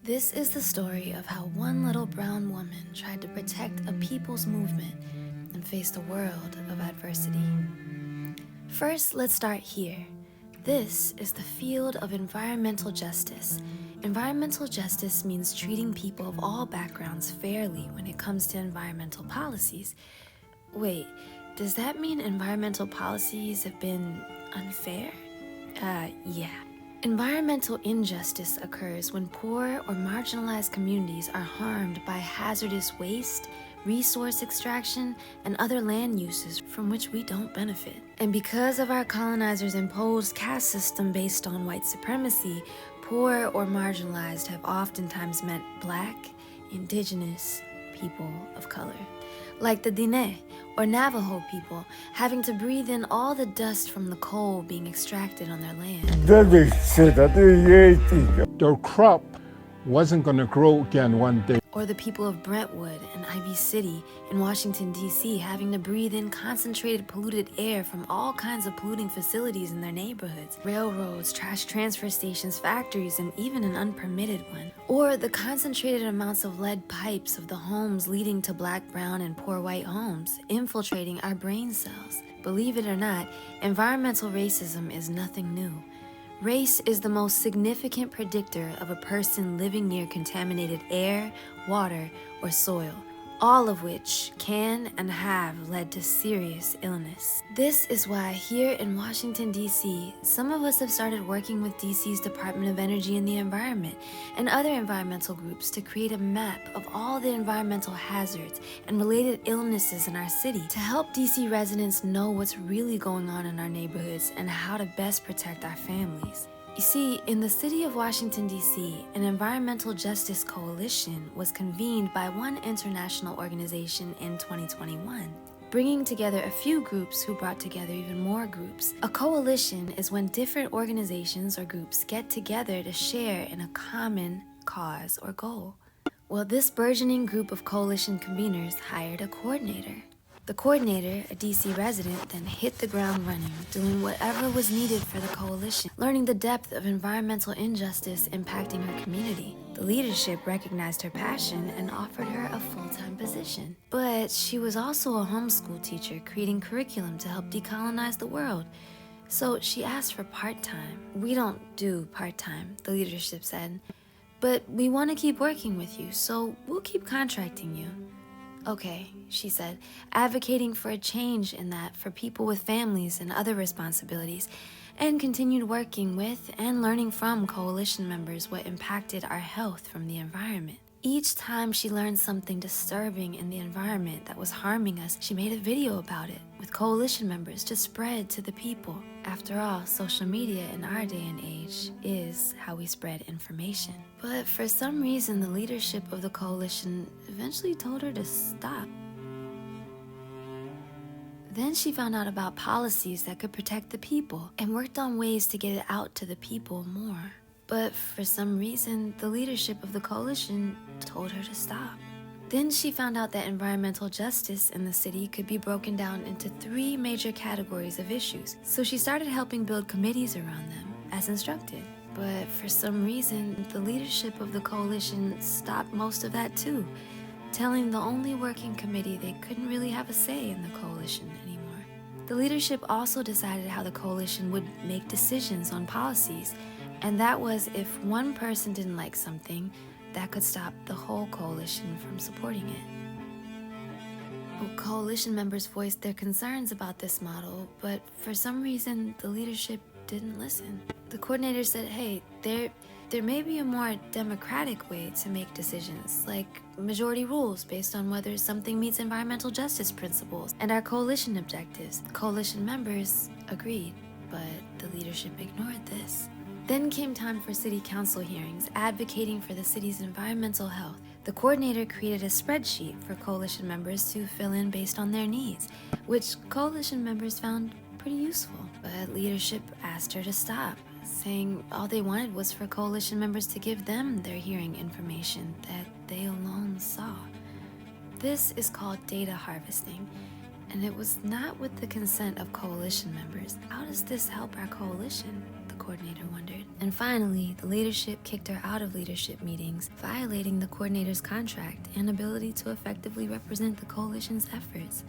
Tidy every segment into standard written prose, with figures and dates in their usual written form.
This is the story of how one little brown woman tried to protect a people's movement and faced a world of adversity. First, let's start here. This is the field of environmental justice. Environmental justice means treating people of all backgrounds fairly when it comes to environmental policies. Wait, does that mean environmental policies have been unfair? Yeah. Environmental injustice occurs when poor or marginalized communities are harmed by hazardous waste, resource extraction, and other land uses from which we don't benefit. And because of our colonizers' imposed caste system based on white supremacy, poor or marginalized have oftentimes meant Black, Indigenous people of color. Like the Diné, or Navajo people, having to breathe in all the dust from the coal being extracted on their land. Their crop wasn't going to grow again one day. Or the people of Brentwood and Ivy City in Washington, D.C., having to breathe in concentrated polluted air from all kinds of polluting facilities in their neighborhoods. Railroads, trash transfer stations, factories, and even an unpermitted one. Or the concentrated amounts of lead pipes of the homes leading to Black, brown, and poor white homes, infiltrating our brain cells. Believe it or not, environmental racism is nothing new. Race is the most significant predictor of a person living near contaminated air, water, or soil, all of which can and have led to serious illness. This is why here in Washington, D.C., some of us have started working with D.C.'s Department of Energy and the Environment and other environmental groups to create a map of all the environmental hazards and related illnesses in our city to help D.C. residents know what's really going on in our neighborhoods and how to best protect our families. You see, in the city of Washington, D.C., an environmental justice coalition was convened by one international organization in 2021, bringing together a few groups who brought together even more groups. A coalition is when different organizations or groups get together to share in a common cause or goal. Well, this burgeoning group of coalition conveners hired a coordinator. The coordinator, a DC resident, then hit the ground running, doing whatever was needed for the coalition, learning the depth of environmental injustice impacting her community. The leadership recognized her passion and offered her a full-time position. But she was also a homeschool teacher, creating curriculum to help decolonize the world. So she asked for part-time. "We don't do part-time," the leadership said, "but we want to keep working with you, so we'll keep contracting you." "Okay," she said, advocating for a change in that for people with families and other responsibilities, and continued working with and learning from coalition members what impacted our health from the environment. Each time she learned something disturbing in the environment that was harming us, she made a video about it with coalition members to spread to the people. After all, social media in our day and age is how we spread information. But for some reason, the leadership of the coalition eventually told her to stop. Then she found out about policies that could protect the people and worked on ways to get it out to the people more. But for some reason, the leadership of the coalition told her to stop. Then she found out that environmental justice in the city could be broken down into 3 major categories of issues. So she started helping build committees around them, as instructed. But for some reason, the leadership of the coalition stopped most of that too, telling the only working committee they couldn't really have a say in the coalition anymore. The leadership also decided how the coalition would make decisions on policies, and that was if one person didn't like something, that could stop the whole coalition from supporting it. Well, coalition members voiced their concerns about this model, but for some reason, the leadership didn't listen. The coordinator said, "Hey, there may be a more democratic way to make decisions, like majority rules based on whether something meets environmental justice principles and our coalition objectives." Coalition members agreed, but the leadership ignored this. Then came time for city council hearings, advocating for the city's environmental health. The coordinator created a spreadsheet for coalition members to fill in based on their needs, which coalition members found pretty useful. But leadership asked her to stop, saying all they wanted was for coalition members to give them their hearing information that they alone saw. This is called data harvesting, and it was not with the consent of coalition members. How does this help our coalition? The coordinator wondered. And finally, the leadership kicked her out of leadership meetings, violating the coordinator's contract and ability to effectively represent the coalition's efforts.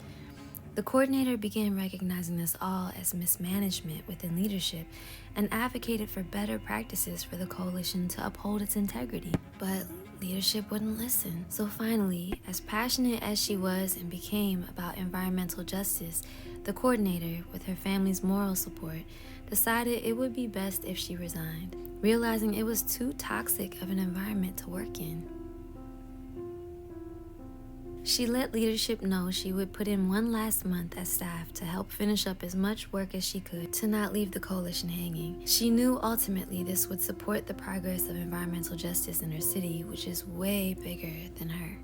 The coordinator began recognizing this all as mismanagement within leadership and advocated for better practices for the coalition to uphold its integrity. But leadership wouldn't listen. So finally, as passionate as she was and became about environmental justice, the coordinator, with her family's moral support, decided it would be best if she resigned, realizing it was too toxic of an environment to work in. She let leadership know she would put in one last month as staff to help finish up as much work as she could to not leave the coalition hanging. She knew ultimately this would support the progress of environmental justice in her city, which is way bigger than her.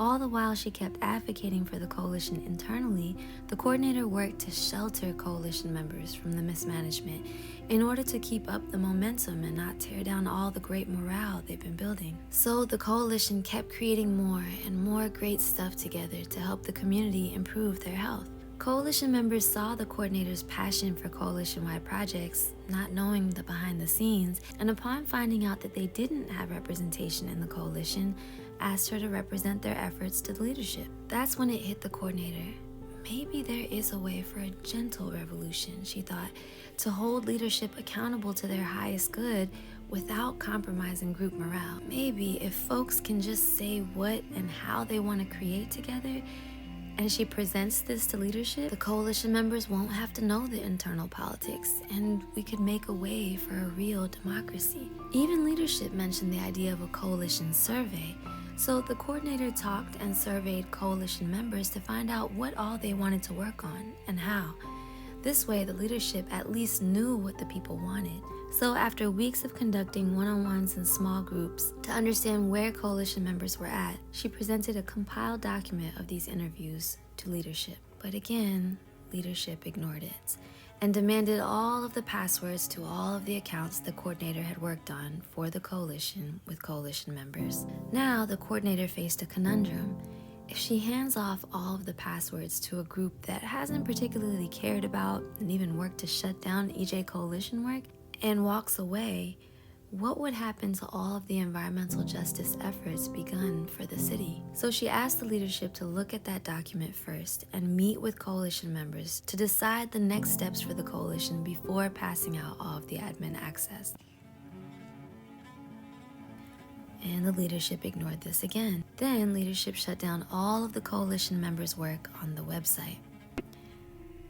All the while she kept advocating for the coalition internally, the coordinator worked to shelter coalition members from the mismanagement in order to keep up the momentum and not tear down all the great morale they've been building. So the coalition kept creating more and more great stuff together to help the community improve their health. Coalition members saw the coordinator's passion for coalition-wide projects, not knowing the behind the scenes, and upon finding out that they didn't have representation in the coalition, asked her to represent their efforts to the leadership. That's when it hit the coordinator. Maybe there is a way for a gentle revolution, she thought, to hold leadership accountable to their highest good without compromising group morale. Maybe if folks can just say what and how they want to create together, and she presents this to leadership, the coalition members won't have to know the internal politics, and we could make a way for a real democracy. Even leadership mentioned the idea of a coalition survey, so the coordinator talked and surveyed coalition members to find out what all they wanted to work on and how. This way, the leadership at least knew what the people wanted. So after weeks of conducting one-on-ones in small groups to understand where coalition members were at, she presented a compiled document of these interviews to leadership. But again, leadership ignored it and demanded all of the passwords to all of the accounts the coordinator had worked on for the coalition with coalition members. Now the coordinator faced a conundrum. If she hands off all of the passwords to a group that hasn't particularly cared about and even worked to shut down EJ coalition work and walks away, what would happen to all of the environmental justice efforts begun for the city? So she asked the leadership to look at that document first and meet with coalition members to decide the next steps for the coalition before passing out all of the admin access. And the leadership ignored this again. Then leadership shut down all of the coalition members' work on the website.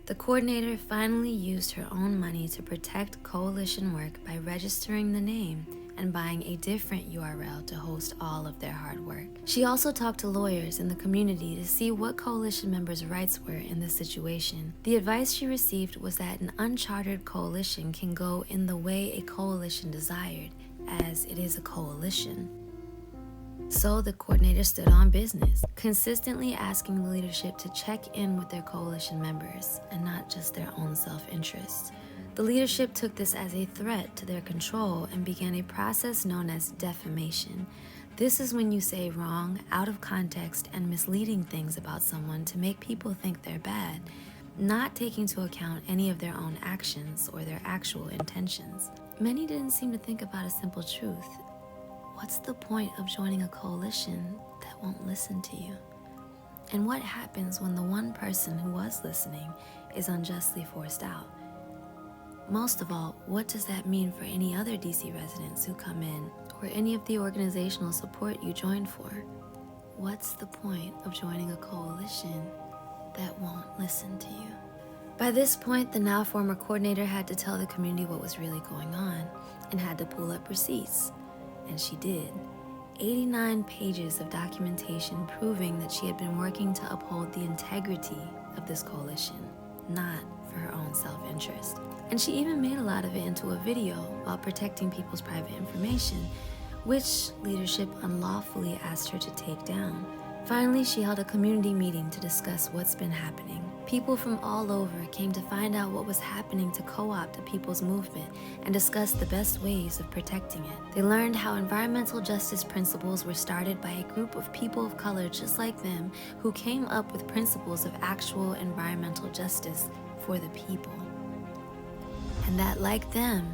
The coordinator finally used her own money to protect coalition work by registering the name and buying a different URL to host all of their hard work. She also talked to lawyers in the community to see what coalition members' rights were in this situation. The advice she received was that an unchartered coalition can go in the way a coalition desired, as it is a coalition. So the coordinator stood on business, consistently asking the leadership to check in with their coalition members and not just their own self-interest. The leadership took this as a threat to their control and began a process known as defamation. This is when you say wrong, out of context, and misleading things about someone to make people think they're bad, not taking into account any of their own actions or their actual intentions. Many didn't seem to think about a simple truth. What's the point of joining a coalition that won't listen to you? And what happens when the one person who was listening is unjustly forced out? Most of all, what does that mean for any other DC residents who come in or any of the organizational support you joined for? What's the point of joining a coalition that won't listen to you? By this point, the now former coordinator had to tell the community what was really going on and had to pull up receipts. And she did. 89 pages of documentation proving that she had been working to uphold the integrity of this coalition, not for her own self-interest. And she even made a lot of it into a video while protecting people's private information, which leadership unlawfully asked her to take down. Finally, she held a community meeting to discuss what's been happening. People from all over came to find out what was happening to co-opt the people's movement and discuss the best ways of protecting it. They learned how environmental justice principles were started by a group of people of color just like them who came up with principles of actual environmental justice for the people. and that, like them,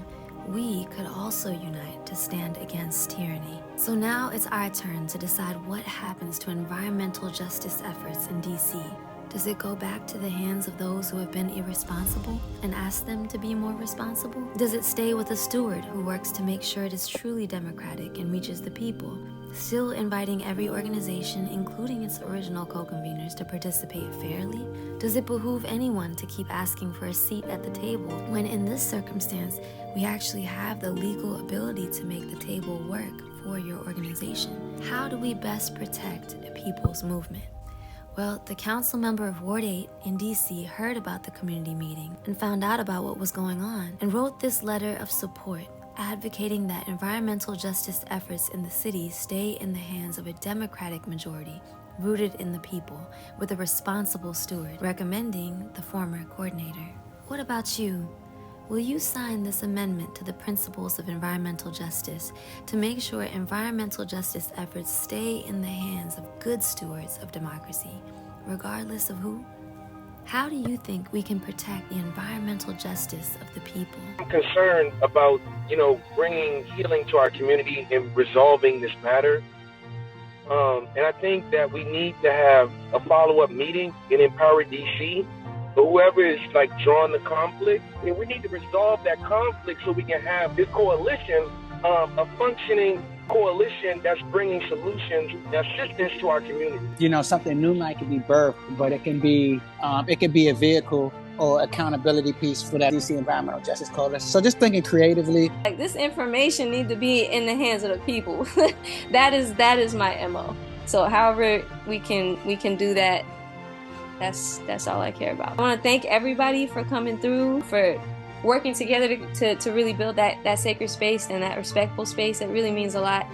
we could also unite to stand against tyranny. So now it's our turn to decide what happens to environmental justice efforts in DC. Does it go back to the hands of those who have been irresponsible and ask them to be more responsible? Does it stay with a steward who works to make sure it is truly democratic and reaches the people, still inviting every organization, including its original co-conveners, to participate fairly? Does it behoove anyone to keep asking for a seat at the table when, in this circumstance, we actually have the legal ability to make the table work for your organization? How do we best protect the people's movement? Well, the council member of Ward 8 in DC heard about the community meeting and found out about what was going on and wrote this letter of support, advocating that environmental justice efforts in the city stay in the hands of a democratic majority rooted in the people with a responsible steward, recommending the former coordinator. What about you? Will you sign this amendment to the principles of environmental justice to make sure environmental justice efforts stay in the hands of good stewards of democracy, regardless of who? How do you think we can protect the environmental justice of the people? I'm concerned about, bringing healing to our community and resolving this matter. And I think that we need to have a follow-up meeting in Empower DC. Whoever is drawing the conflict, and we need to resolve that conflict so we can have this coalition, a functioning coalition that's bringing solutions and assistance to our community. Something new might could be birthed, but it can be a vehicle or accountability piece for that DC Environmental Justice Coalition. So just thinking creatively. This information needs to be in the hands of the people. that is my MO. So however we can do that, that's all I care about. I want to thank everybody for coming through, for working together to really build that sacred space and that respectful space. It really means a lot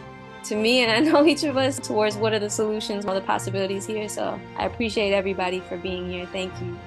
to me, and I know each of us, towards what are the solutions, what are the possibilities here. So I appreciate everybody for being here. Thank you.